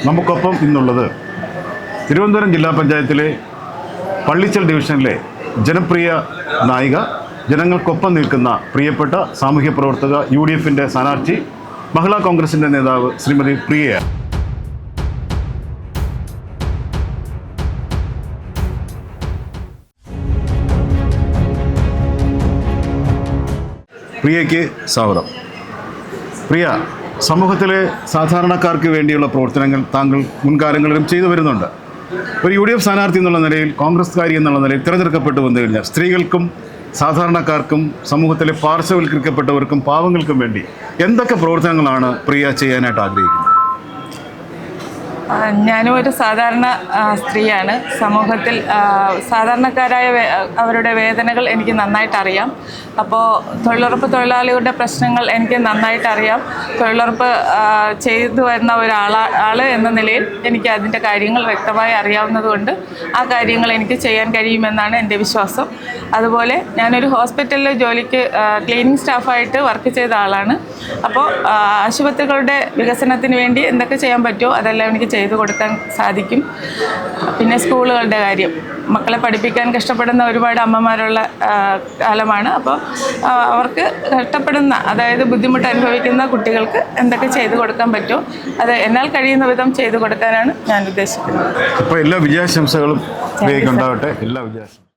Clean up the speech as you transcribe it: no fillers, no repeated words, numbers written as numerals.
നമുക്കൊപ്പം ഇന്നുള്ളത് തിരുവനന്തപുരം ജില്ലാ പഞ്ചായത്തിലെ പള്ളിച്ചൽ ഡിവിഷനിലെ ജനപ്രിയ നായിക, ജനങ്ങൾക്കൊപ്പം നിൽക്കുന്ന പ്രിയപ്പെട്ട സാമൂഹ്യ പ്രവർത്തക, UDFൻ്റെ സ്ഥാനാർത്ഥി, മഹിളാ കോൺഗ്രസിൻ്റെ നേതാവ് ശ്രീമതി പ്രിയ. പ്രിയയ്ക്ക് സ്വാഗതം. പ്രിയ, സമൂഹത്തിലെ സാധാരണക്കാർക്ക് വേണ്ടിയുള്ള പ്രവർത്തനങ്ങൾ താങ്കൾ മുൻകാലങ്ങളിലും ചെയ്തു വരുന്നുണ്ട്. ഒരു UDF സ്ഥാനാർത്ഥി എന്നുള്ള നിലയിൽ, കോൺഗ്രസ്കാരി എന്നുള്ള നിലയിൽ തിരഞ്ഞെടുക്കപ്പെട്ടു വന്നു കഴിഞ്ഞാൽ സ്ത്രീകൾക്കും സാധാരണക്കാർക്കും സമൂഹത്തിലെ പാർശ്വവൽക്കരിക്കപ്പെട്ടവർക്കും പാവങ്ങൾക്കും വേണ്ടി എന്തൊക്കെ പ്രവർത്തനങ്ങളാണ് പ്രിയ ചെയ്യാനായിട്ട് ആഗ്രഹിക്കുന്നത്? ഞാനും ഒരു സാധാരണ സ്ത്രീയാണ്. സമൂഹത്തിൽ സാധാരണക്കാരായ അവരുടെ വേദനകൾ എനിക്ക് നന്നായിട്ട് അറിയാം. അപ്പോൾ തൊഴിലുറപ്പ് തൊഴിലാളികളുടെ പ്രശ്നങ്ങൾ എനിക്ക് നന്നായിട്ട് അറിയാം. തൊഴിലുറപ്പ് ചെയ്തു വരുന്ന ആൾ എന്ന നിലയിൽ എനിക്ക് അതിൻ്റെ കാര്യങ്ങൾ വ്യക്തമായി അറിയാവുന്നതുകൊണ്ട് ആ കാര്യങ്ങൾ എനിക്ക് ചെയ്യാൻ കഴിയുമെന്നാണ് എൻ്റെ വിശ്വാസം. അതുപോലെ ഞാനൊരു ഹോസ്പിറ്റലിൽ ജോലിക്ക് ക്ലീനിങ് സ്റ്റാഫായിട്ട് വർക്ക് ചെയ്ത ആളാണ്. അപ്പോൾ ആശുപത്രികളുടെ വികസനത്തിന് വേണ്ടി എന്തൊക്കെ ചെയ്യാൻ പറ്റുമോ അതെല്ലാം എനിക്ക് ചെയ്തു കൊടുക്കാൻ സാധിക്കും. പിന്നെ സ്കൂളുകളുടെ കാര്യം, മക്കളെ പഠിപ്പിക്കാൻ കഷ്ടപ്പെടുന്ന ഒരുപാട് അമ്മമാരുള്ള കാലമാണ്. അപ്പോൾ അവർക്ക് കഷ്ടപ്പെടുന്ന, അതായത് ബുദ്ധിമുട്ട് അനുഭവിക്കുന്ന കുട്ടികൾക്ക് എന്തൊക്കെ ചെയ്തു കൊടുക്കാൻ പറ്റുമോ അത് എന്നാൽ കഴിയുന്ന വിധം ചെയ്തു കൊടുക്കാനാണ് ഞാൻ ഉദ്ദേശിക്കുന്നത്. അപ്പോൾ എല്ലാ വിജയാശംസകളും ഉണ്ടാവട്ടെ. എല്ലാ വിജയാശംസകളും.